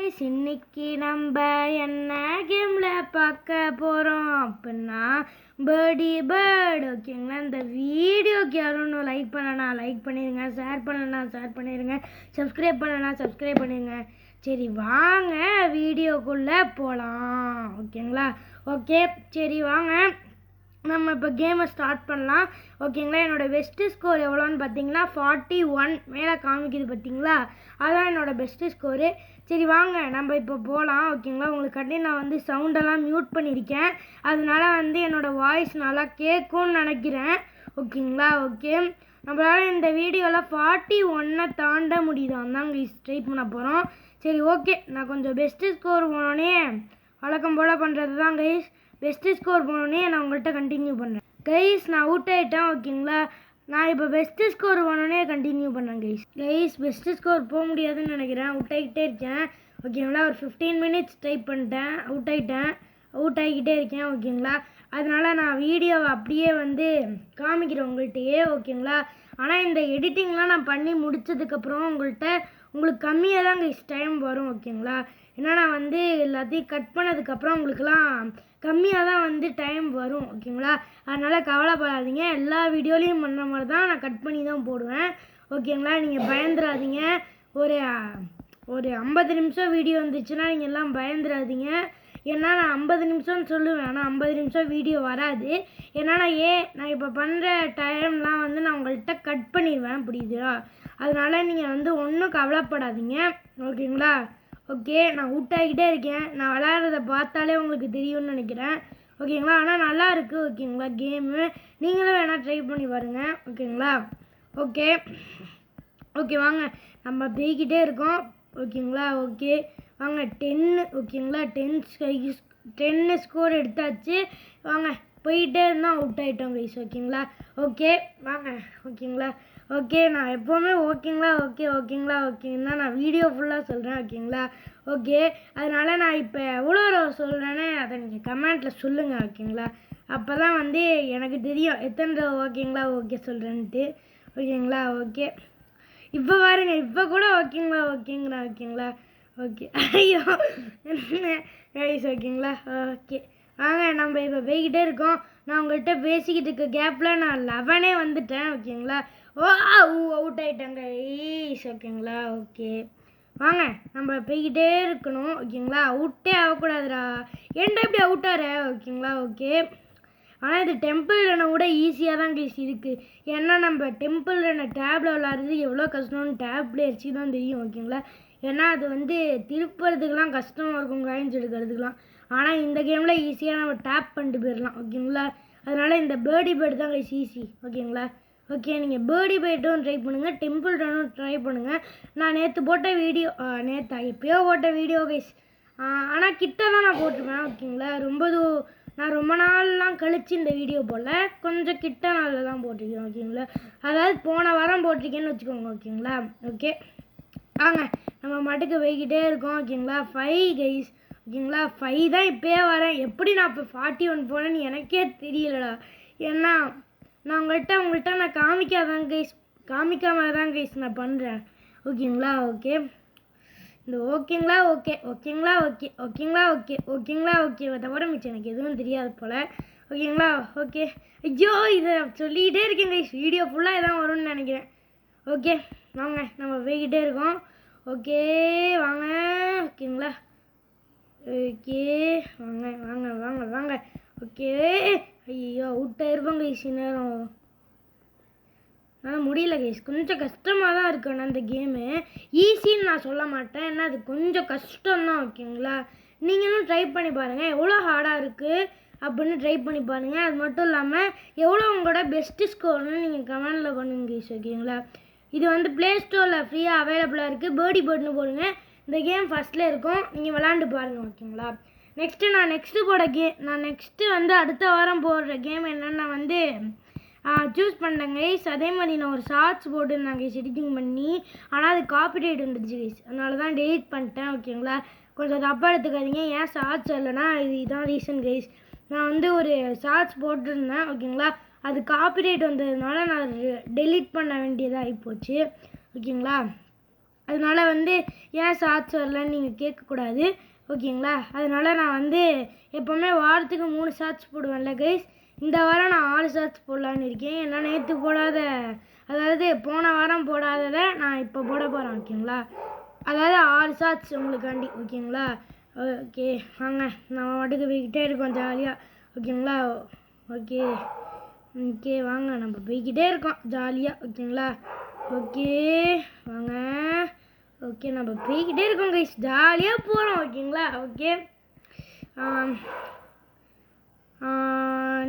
இன்னைக்கு நம்ம என்ன கேம்ல பார்க்க போறோம் அப்படின்னா பேர்ட். ஓகேங்களா, இந்த வீடியோக்கு யாரும் லைக் பண்ணனா லைக் பண்ணிடுங்க, ஷேர் பண்ணனா ஷேர் பண்ணிடுங்க, சப்ஸ்கிரைப் பண்ணனா சப்ஸ்கிரைப் பண்ணிடுங்க. சரி வாங்க வீடியோக்குள்ளே போகலாம். ஓகேங்களா, ஓகே சரி வாங்க நம்ம இப்போ கேமை ஸ்டார்ட் பண்ணலாம். ஓகேங்களா, என்னோடய பெஸ்ட்டு ஸ்கோர் எவ்வளோன்னு பார்த்தீங்கன்னா 41 மேலே காமிக்குது பார்த்தீங்களா, அதான் என்னோடய பெஸ்ட்டு ஸ்கோரு. சரி வாங்க நம்ம இப்போ போகலாம். ஓகேங்களா, உங்களுக்கு நான் வந்து சவுண்டெல்லாம் மியூட் பண்ணியிருக்கேன், அதனால வந்து என்னோடய வாய்ஸ் நல்லா கேட்கும்னு நினைக்கிறேன். ஓகேங்களா, ஓகே நம்மளால் இந்த வீடியோவில் 41 தாண்ட முடியுதான் தாங்க ட்ரை பண்ண போகிறோம். சரி ஓகே, நான் கொஞ்சம் பெஸ்ட்டு ஸ்கோர் போனோடனே வழக்கம் போல் பண்ணுறது தான் கைஸ். பெஸ்ட்டு ஸ்கோர் போனோடனே நான் உங்கள்கிட்ட கண்டினியூ பண்ணுறேன் கைஸ். நான் அவுட் ஆகிட்டேன். ஓகேங்களா, நான் இப்போ பெஸ்ட்டு ஸ்கோர் போனோடனே கண்டினியூ பண்ணேன் கைஸ். பெஸ்ட்டு ஸ்கோர் போக முடியாதுன்னு நினைக்கிறேன், அவுட் ஆகிக்கிட்டே இருக்கேன். ஓகேங்களா, ஒரு 15 மினிட்ஸ் ட்ரை பண்ணிட்டேன், அவுட் ஆகிக்கிட்டே இருக்கேன். ஓகேங்களா, அதனால் நான் வீடியோவை அப்படியே வந்து காமிக்கிறேன் உங்கள்கிட்டயே. ஓகேங்களா, ஆனால் இந்த எடிட்டிங்லாம் நான் பண்ணி முடித்ததுக்கப்புறம் உங்களுக்கு கம்மியாக தான் கைஸ் டைம் வரும். ஓகேங்களா, ஏன்னா நான் வந்து எல்லாத்தையும் கட் பண்ணதுக்கப்புறம் உங்களுக்குலாம் கம்மியாக தான் வந்து டைம் வரும். ஓகேங்களா, அதனால் கவலைப்படாதீங்க, எல்லா வீடியோலையும் பண்ணுற மாதிரி தான் நான் கட் பண்ணி தான் போடுவேன். ஓகேங்களா, நீங்கள் பயந்துடாதீங்க. ஒரு 50 நிமிஷம் வீடியோ வந்துச்சுன்னா நீங்கள் எல்லாம் பயந்துடாதீங்க. ஏன்னா நான் 50 நிமிஷம்னு சொல்லுவேன், ஆனால் 50 நிமிஷம் வீடியோ வராது. ஏன்னா நான் இப்போ பண்ணுற டைம்லாம் வந்து நான் உங்கள்கிட்ட கட் பண்ணிடுவேன், புரியுதா? அதனால் நீங்கள் வந்து ஒன்றும் கவலைப்படாதீங்க. ஓகேங்களா, ஓகே நான் அவுட் ஆகிக்கிட்டே இருக்கேன். நான் விளையாடுறத பார்த்தாலே உங்களுக்கு தெரியும்னு நினைக்கிறேன். ஓகேங்களா, ஆனால் நல்லா இருக்குது. ஓகேங்களா, கேமு நீங்களும் வேணால் ட்ரை பண்ணி பாருங்கள். ஓகேங்களா, ஓகே ஓகே வாங்க நம்ம போய்கிட்டே இருக்கோம். ஓகேங்களா, ஓகே வாங்க 10. ஓகேங்களா, 10 ஸ்கோர் எடுத்தாச்சு. வாங்க போயிட்டே இருந்தால் அவுட் ஆகிட்டோம் கைஸ். ஓகேங்களா, ஓகே வாங்க. ஓகேங்களா, ஓகே நான் எப்போவுமே ஓகேங்களா ஓகேன்னு தான் நான் வீடியோ ஃபுல்லாக சொல்கிறேன். ஓகேங்களா, ஓகே அதனால் நான் இப்போ எவ்வளோ சொல்கிறேன்னு அதை நீங்கள் கமெண்ட்டில் சொல்லுங்கள். ஓகேங்களா, அப்போ தான் வந்து எனக்கு தெரியும் எத்தனை ஓகேங்களா ஓகே சொல்கிறேன்ட்டு. ஓகேங்களா, ஓகே இப்போ பாருங்க, இப்போ கூட ஓகேங்களா ஓகே ஐயோ கைஸ். ஓகேங்களா, ஓகே வாங்க நம்ம இப்போ போய்கிட்டே இருக்கோம். நான் உங்கள்கிட்ட பேசிக்கிட்டு இருக்க கேப்பில் நான் 11 வந்துட்டேன். ஓகேங்களா, அவுட் ஆகிட்டேங்க கைஸ். ஓகேங்களா, ஓகே வாங்க நம்ம போய்கிட்டே இருக்கணும். ஓகேங்களா, அவுட்டே ஆகக்கூடாதுடா, ஏன்டா இப்படி அவுட் ஆகிற? ஓகேங்களா, ஓகே ஆனால் இது டெம்பிள் ரன்னை விட ஈஸியாக தான் கைஸ் இருக்குது. ஏன்னா நம்ம டெம்பிள் ரன்னை டேப்பில் விளாட்றது எவ்வளோ கஷ்டம்னு டேப் பிளேயர்ஸுக்கு தான் தெரியும். ஓகேங்களா, ஏன்னா அது வந்து திருப்புறதுக்கெலாம் கஷ்டமாக இருக்கும், காயின்ஸ் எடுக்கிறதுக்கெலாம். ஆனால் இந்த கேமில் ஈஸியாக நம்ம டேப் பண்ணிட்டு போயிடலாம். ஓகேங்களா, அதனால் இந்த பேர்ட் தான் கைஸ் ஈஸி. ஓகேங்களா, ஓகே நீங்கள் பேர்டும் ட்ரை பண்ணுங்கள், டெம்பிள் ரன்னும் ட்ரை பண்ணுங்கள். நான் நேற்று போட்ட வீடியோ எப்போயோ போட்ட வீடியோ கைஸ், ஆனால் கிட்ட தான் நான் போட்டிருப்பேன். ஓகேங்களா, நான் ரொம்ப நாள்லாம் கழித்து இந்த வீடியோ போடல, கொஞ்சம் கிட்ட நாளில் தான் போட்டிருக்கேன். ஓகேங்களா, அதாவது போன வாரம் போட்டிருக்கேன்னு வச்சுக்கோங்க. ஓகேங்களா, ஓகே வாங்க நம்ம மட்டுக்கு போய்கிட்டே இருக்கோம். ஓகேங்களா, 5 கைஸ். ஓகேங்களா, 5 தான் இப்போயே வரேன். எப்படி நான் இப்போ 41 போனேன்னு எனக்கே தெரியலடா. ஏன்னா நான் உங்கள்கிட்ட நான் காமிக்காம தான் கைஸ் நான் பண்ணுறேன். ஓகேங்களா, ஓகே இந்த ஓகேங்களா ஓகே தவிர மிச்சம் எனக்கு எதுவும் தெரியாது போல். ஓகேங்களா, ஓகே ஐயோ இதை சொல்லிக்கிட்டே இருக்கேன் கைஸ், வீடியோ ஃபுல்லாக இதான் வரும்னு நினைக்கிறேன். ஓகே வாங்க நம்ம போய்கிட்டே இருக்கோம். ஓகே வாங்க. ஓகேங்களா, ஓகே வாங்க. ஓகே ஐயோ அவுட் ஆயிருப்பாங்க கைஸ் நேரம். ஆனால் முடியல கைஸ், கொஞ்சம் கஷ்டமாக தான் இருக்கு. ஆனால் அந்த கேமு ஈஸின்னு நான் சொல்ல மாட்டேன், ஏன்னா அது கொஞ்சம் கஷ்டம்தான். ஓகேங்களா, நீங்களும் ட்ரை பண்ணி பாருங்கள், எவ்வளோ ஹார்டாக இருக்குது அப்படின்னு ட்ரை பண்ணி பாருங்கள். அது மட்டும் இல்லாமல் எவ்வளோ உங்களோட பெஸ்ட்டு ஸ்கோர்னு நீங்கள் கமெண்டில் பண்ணுங்க கைஸ். ஓகேங்களா, இது வந்து ப்ளே ஸ்டோரில் ஃப்ரீயாக அவைலபிளாக இருக்குது, பேர்ட்னு போடுங்க, இந்த கேம் ஃபஸ்ட்டில் இருக்கும், நீங்கள் விளாண்டு பாருங்கள். ஓகேங்களா, நான் நெக்ஸ்ட்டு வந்து அடுத்த வாரம் போடுற கேம் என்னென்னா வந்து சூஸ் பண்ணேன் கைஸ். அதே மாதிரி நான் ஒரு ஷார்ட்ஸ் போட்டுருந்தேன் கைஸ் எடிட்டிங் பண்ணி, ஆனால் அது காப்பிரைட் வந்துடுச்சு கைஸ், அதனால தான் டெலிட் பண்ணிட்டேன். ஓகேங்களா, கொஞ்சம் தப்பாக எடுத்துக்காதீங்க, ஏன் ஷார்ட்ஸ் இல்லைனா இதுதான் ரீசன் கைஸ். நான் வந்து ஒரு ஷார்ட்ஸ் போட்டிருந்தேன். ஓகேங்களா, அது காப்பிரைட் வந்ததுனால நான் டெலிட் பண்ண வேண்டியதாக ஆகிப்போச்சு. ஓகேங்களா, அதனால வந்து ஏன் ஷார்ட்ஸ் வரலன்னு நீங்கள் கேட்கக்கூடாது ஓகேங்களா. அதனால நான் வந்து எப்போவுமே வாரத்துக்கு 3 ஷார்ட்ஸ் போடுவேன்ல கைஸ். இந்த வாரம் நான் 6 ஷார்ட்ஸ் போடலான்னு இருக்கேன். ஏன்னா நேற்று போடாத, அதாவது போன வாரம் போடாததை நான் இப்போ போட போகிறேன் ஓகேங்களா. அதாவது 6 ஷார்ட்ஸ் உங்களுக்காண்டி ஓகேங்களா. ஓகே வாங்க நம்ம வாட்டுக்கு போய்கிட்டே இருக்கோம் ஜாலியாக ஓகேங்களா. ஓகே ஓகே வாங்க நம்ம போய்கிட்டே இருக்கோம் ஜாலியாக ஓகேங்களா. ஓகே வாங்க. ஓகே நம்ம போய்கிட்டே இருக்கோம் கைஸ், ஜாலியாக போகிறோம் ஓகேங்களா. ஓகே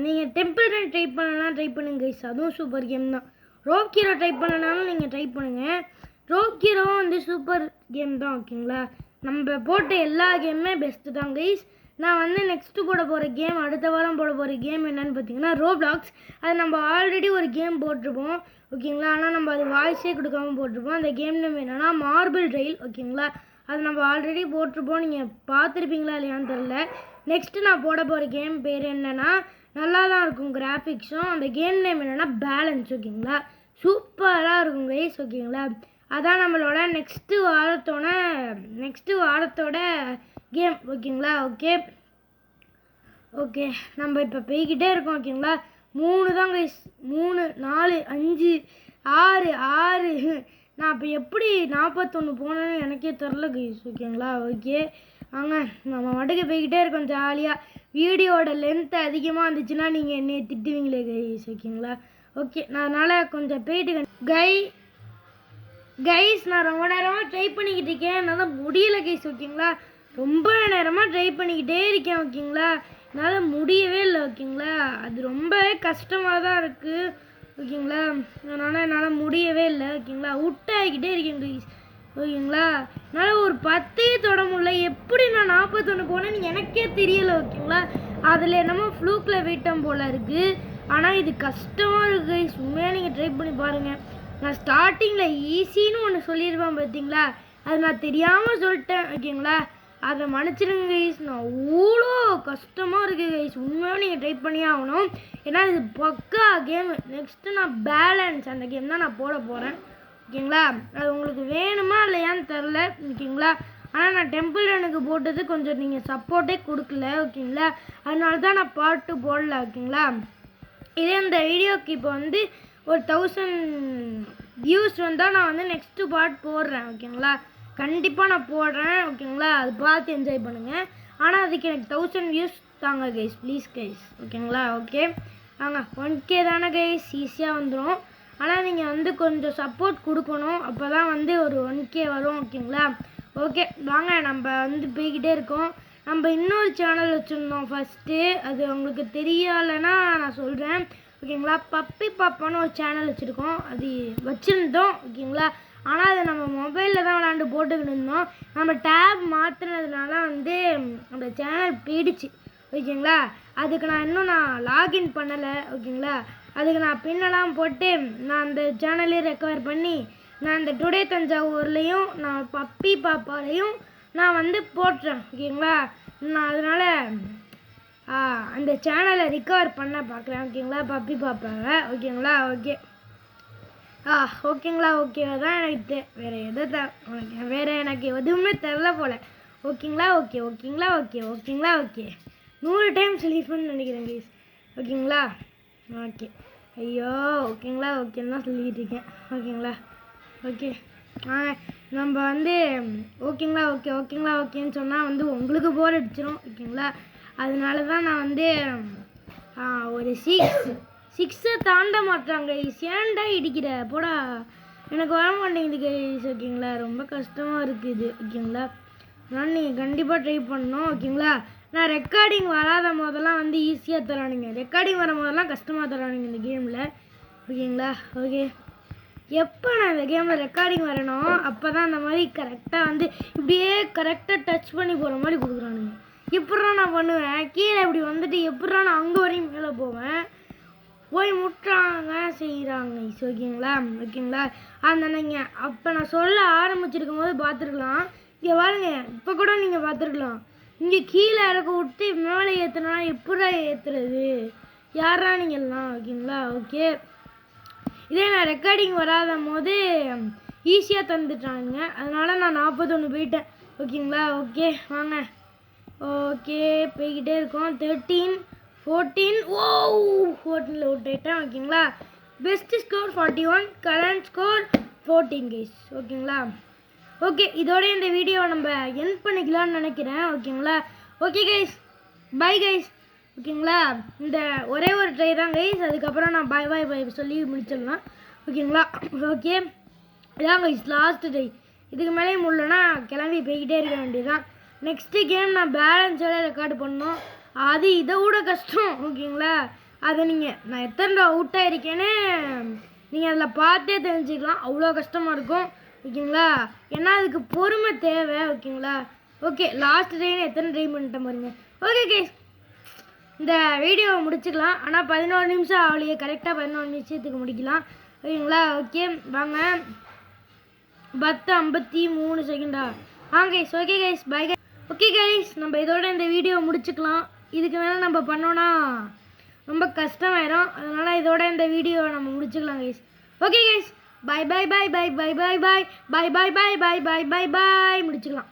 நீங்கள் டெம்பிள் ரன் ட்ரை பண்ணலாம், ட்ரை பண்ணுங்க கைஸ், அதுவும் சூப்பர் கேம் தான். ரோப் ஹீரோ ட்ரை பண்ணனாலும் நீங்கள் ட்ரை பண்ணுங்கள். ரோப் ஹீரோவும் வந்து சூப்பர் கேம் தான் ஓகேங்களா. நம்ம போட்ட எல்லா கேமுமே பெஸ்ட்டு தான் கைஸ். நான் வந்து நெக்ஸ்ட்டு போட போகிற கேம், அடுத்த வாரம் போட போகிற கேம் என்னென்னு பார்த்தீங்கன்னா ரோப்ளாக்ஸ். அது நம்ம ஆல்ரெடி ஒரு கேம் போட்டிருப்போம் ஓகேங்களா. ஆனால் நம்ம அது வாய்ஸே கொடுக்காம போட்டிருப்போம். அந்த கேம் நேம் என்னென்னா மார்பிள் ட்ரெயில் ஓகேங்களா. அது நம்ம ஆல்ரெடி போட்டிருப்போம், நீங்கள் பார்த்துருப்பீங்களா இல்லையான்னு தெரில. நெக்ஸ்ட்டு நான் போட போகிற கேம் பேர் என்னென்னா, நல்லா தான் இருக்கும் கிராஃபிக்ஸும். அந்த கேம் நேம் என்னென்னா பேலன்ஸ் ஓகேங்களா. சூப்பராக இருக்கும் கைஸ் ஓகேங்களா. அதான் நம்மளோட நெக்ஸ்ட்டு வாரத்தோட கேம் ஓகேங்களா. ஓகே ஓகே நம்ம இப்போ போய்கிட்டே இருக்கோம் ஓகேங்களா. 3 தான் கைஸ், 3 4 5 6 நான் இப்போ எப்படி 41 போனேன்னு எனக்கே தெரில கைஸ் ஓகேங்களா. ஓகே வாங்க நம்ம மட்டுக்கு போய்கிட்டே இருக்கோம் ஜாலியாக. வீடியோட லென்த் அதிகமாக இருந்துச்சுன்னா நீங்கள் என்னை திட்டுவீங்களே கைஸ் ஓகேங்களா. ஓகே நான் அதனால் கொஞ்சம் போயிட்டு கைஸ் நான் ரொம்ப நேரமாக ட்ரை பண்ணிக்கிட்டு இருக்கேன், என்னால் முடியலை கைஸ் ஓகேங்களா. ரொம்ப நேரமாக ட்ரை பண்ணிக்கிட்டே இருக்கேன் ஓகேங்களா. என்னால் முடியவே இல்லை ஓகேங்களா. அது ரொம்பவே கஷ்டமாக தான் இருக்குது ஓகேங்களா. அதனால் என்னால் முடியவே இல்லை ஓகேங்களா. ஆகிக்கிட்டே இருக்கேன் கைஸ் ஓகேங்களா. என்னால் ஒரு 10 தொட முடியல. எப்படி நான் 41 போனேன்னு எனக்கே தெரியலை ஓகேங்களா. அதில் என்னமோ ஃப்ளூக்கில் வெயிட்டம் போல் இருக்குது. ஆனால் இது கஷ்டமாக இருக்குது கைஸ். உண்மையாக நீங்கள் ட்ரை பண்ணி பாருங்கள். நான் ஸ்டார்டிங்கில் ஈஸின்னு ஒன்று சொல்லியிருப்பேன் பார்த்தீங்களா, அது நான் தெரியாமல் சொல்லிட்டேன் ஓகேங்களா. அதை மன்னிச்சிடுங்க கைஸ். நான் அவ்வளோ கஷ்டமாக இருக்குது கைஸ். உண்மையாக நீங்கள் ட்ரை பண்ணியே ஆகணும், ஏன்னா இது பக்கா கேமு. நெக்ஸ்ட்டு நான் பேலன்ஸ் அந்த கேம் தான் நான் போட போகிறேன் ஓகேங்களா. அது உங்களுக்கு வேணுமா இல்லையான்னு தெரில ஓகேங்களா. ஆனால் நான் டெம்பிள் ரனுக்கு போட்டது கொஞ்சம் நீங்கள் சப்போர்ட்டே கொடுக்கல ஓகேங்களா. அதனால தான் நான் பார்ட் 2 போடல ஓகேங்களா. இதே இந்த வீடியோக்கு இப்போ வந்து ஒரு 1000 வியூஸ் வந்தால் நான் வந்து நெக்ஸ்ட்டு பார்ட் போடுறேன் ஓகேங்களா. கண்டிப்பாக நான் போடுறேன் ஓகேங்களா. அது பார்த்து என்ஜாய் பண்ணுங்கள். ஆனால் அதுக்கு எனக்கு 1000 வியூஸ் தாங்க கைஸ், ப்ளீஸ் கைஸ் ஓகேங்களா. ஓகே வாங்க 1K தானே கைஸ், ஈஸியாக வந்துடும். ஆனால் நீங்கள் வந்து கொஞ்சம் சப்போர்ட் கொடுக்கணும், அப்போ தான் வந்து ஒரு 1K வரும் ஓகேங்களா. ஓகே வாங்க நம்ம வந்து போய்கிட்டே இருக்கோம். நம்ம இன்னொரு சேனல் வச்சுருந்தோம் ஃபஸ்ட்டு, அது உங்களுக்கு தெரியலைன்னா நான் சொல்கிறேன் ஓகேங்களா. பப்பி பாப்பான்னு ஒரு சேனல் வச்சுருக்கோம், அது வச்சுருந்தோம் ஓகேங்களா. ஆனால் அதை நம்ம மொபைலில் தான் விளாண்டு போட்டுக்கிட்டு இருந்தோம். நம்ம டேப் மாற்றினதுனால வந்து அந்த சேனல் போயிடுச்சு ஓகேங்களா. அதுக்கு நான் இன்னும் லாகின் பண்ணலை ஓகேங்களா. அதுக்கு நான் பின்னெல்லாம் போட்டு நான் அந்த சேனலே ரெக்கவர் பண்ணி நான் இந்த டுடே தஞ்சாவூர்லேயும் நான் பப்பி பாப்பாலையும் நான் வந்து போட்டுறேன் ஓகேங்களா. நான் அதனால் அந்த சேனலை ரிகவர் பண்ண பார்க்குறேன் ஓகேங்களா, பப்பி பாப்பாவை ஓகேங்களா. ஓகே ஓகேங்களா. ஓகேவா தான் எனக்கு வேறு எனக்கு எதுவுமே தெரில போல் ஓகேங்களா. ஓகே ஓகேங்களா. ஓகே ஓகேங்களா. ஓகே 100 டைம் சொல்லியிருப்பேன்னு நினைக்கிறேன் கைஸ் ஓகேங்களா. ஓகே ஐயோ ஓகேங்களா. ஓகேன்னு தான் சொல்லிக்கிட்டு இருக்கேன் ஓகேங்களா. ஓகே நம்ம வந்து ஓகேங்களா. ஓகே ஓகேங்களா. ஓகேன்னு சொன்னால் வந்து உங்களுக்கு போர் அடிச்சிடும் ஓகேங்களா. அதனால தான் நான் வந்து ஒரு 6 தாண்ட மாட்டாங்க கைஸ். ஏன்டா இடிக்கிற போடா, எனக்கு வர மாட்டேங்குது கைஸ் ஓகேங்களா. ரொம்ப கஷ்டமாக இருக்குது ஓகேங்களா. அதனால் நீங்கள் கண்டிப்பாக ட்ரை பண்ணணும் ஓகேங்களா. நான் ரெக்கார்டிங் வராத போதெல்லாம் வந்து ஈஸியாக தரானுங்க, ரெக்கார்டிங் வர போதெல்லாம் கஷ்டமாக தரானுங்க இந்த கேமில் ஓகேங்களா. ஓகே எப்போ நான் இந்த கேமில் ரெக்கார்டிங் வரணும் அப்போ தான் அந்த மாதிரி கரெக்டாக வந்து இப்படியே கரெக்டாக டச் பண்ணி போகிற மாதிரி கொடுக்குறானுங்க. எப்பட்றா நான் பண்ணுவேன், கீழே இப்படி வந்துட்டு எப்பட்றா நான் அங்கே வரையும் மேலே போவேன், போய் முட்டுறாங்க செய்கிறாங்க ஓகேங்களா. ஓகேங்களா அந்த நீங்கள் அப்போ நான் சொல்ல ஆரம்பிச்சிருக்கும் போது பார்த்துருக்கலாம். இங்கே பாருங்க, இப்போ கூட நீங்கள் பார்த்துருக்கலாம். இங்கே கீழே இறக்க விட்டு மேலே ஏற்றுனா எப்படா ஏற்றுறது, யாரா நீங்கள்லாம் ஓகேங்களா. ஓகே இதே நான் ரெக்கார்டிங் வராத போது ஈஸியாக தந்துட்டானுங்க. அதனால் நான் 41 போயிட்டேன். ஓகேங்களா? ஓகே வாங்க. ஓகே போய்கிட்டே இருக்கோம். 13 14 14ல் அவுட் ஆகிட்டேன். ஓகேங்களா? Best score 41, current score 14 guys. ஓகேங்களா? ஓகே இதோட இந்த வீடியோவை நம்ம எண்ட் பண்ணிக்கலாம்னு நினைக்கிறேன். ஓகேங்களா? Okay guys, bye guys. ஓகேங்களா? இந்த ஒரே ஒரு ட்ரை தான் கைஸ், அதுக்கப்புறம் நான் பாய் பாய் பாய் சொல்லி முடிச்சிடலாம். ஓகேங்களா? ஓகே இதான் கைஸ் லாஸ்ட் ட்ரை. இதுக்கு மேலே முடியலன்னா கிளம்பி போய்கிட்டே இருக்க வேண்டியதுதான். நெக்ஸ்ட்டு கேம் நான் பேலன்ஸோட ரெக்கார்டு பண்ணோம். அது இதை விட கஷ்டம். ஓகேங்களா? அதை நான் எத்தனை அவுட் ஆகிருக்கேன்னு நீங்கள் அதில் பார்த்தே தெரிஞ்சுக்கலாம். அவ்வளோ கஷ்டமாக இருக்கும். ஓகேங்களா? ஏன்னா அதுக்கு பொறுமை தேவை. ஓகேங்களா? ஓகே லாஸ்ட் ட்ரைன்னு எத்தனை ட்ரை பண்ணிட்டேன் பாருங்க. ஓகே கைஸ் இந்த வீடியோவை முடிச்சுக்கலாம். ஆனால் 11 நிமிஷம் ஆகலையே, கரெக்டாக 11 நிமிஷத்துக்கு முடிக்கலாம். ஓகேங்களா? ஓகே வாங்க. 10:53 செகண்டா? Guys okay guys bye guys. Okay guys நம்ம இதோட இந்த வீடியோ முடிச்சுக்கலாம். இதுக்கு மேலே நம்ம பண்ணோன்னா ரொம்ப கஷ்டமாயிரும். அதனால் இதோட இந்த வீடியோவை நம்ம முடிச்சுக்கலாம் guys. Okay guys bye bye bye bye bye bye bye bye bye bye bye bye bye bye முடிச்சுக்கலாம்.